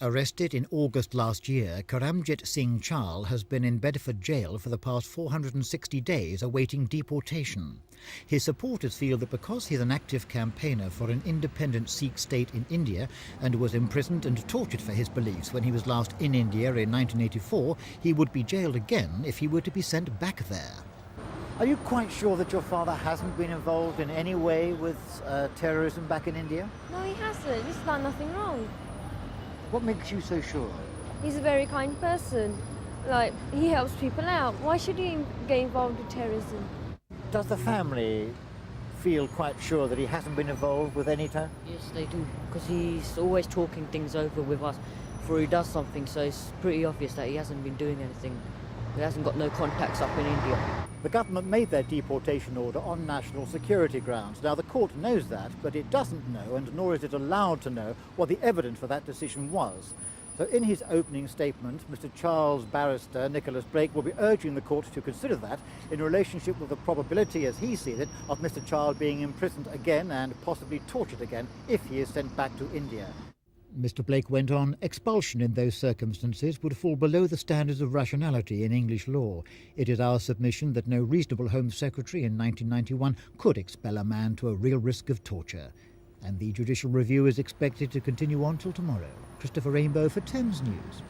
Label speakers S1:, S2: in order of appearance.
S1: Arrested in August last year, Karamjit Singh Chal has been in Bedford jail for the past 460 days awaiting deportation. His supporters feel that because he's an active campaigner for an independent Sikh state in India and was imprisoned and tortured for his beliefs when he was last in India in 1984, he would be jailed again if he were to be sent back there. Are you quite sure that your father hasn't been involved in any way with terrorism back in India?
S2: No, he hasn't. He's done nothing wrong.
S1: What makes you so sure?
S2: He's a very kind person. Like, he helps people out. Why should he get involved with terrorism?
S1: Does the family feel quite sure that he hasn't been involved with any terror?
S3: Yes, they do, because he's always talking things over with us before he does something, so it's pretty obvious that he hasn't been doing anything. He hasn't got no contacts up in India.
S1: The government made their deportation order on national security grounds. Now, the court knows that, but it doesn't know, and nor is it allowed to know, what the evidence for that decision was. So in his opening statement, Mr. Charles barrister Nicholas Blake will be urging the court to consider that in relationship with the probability, as he sees it, of Mr. Charles being imprisoned again and possibly tortured again if he is sent back to India. Mr. Blake went on, expulsion in those circumstances would fall below the standards of rationality in English law. It is our submission that no reasonable Home Secretary in 1991 could expel a man to a real risk of torture. And the judicial review is expected to continue on till tomorrow. Christopher Rainbow for Thames News.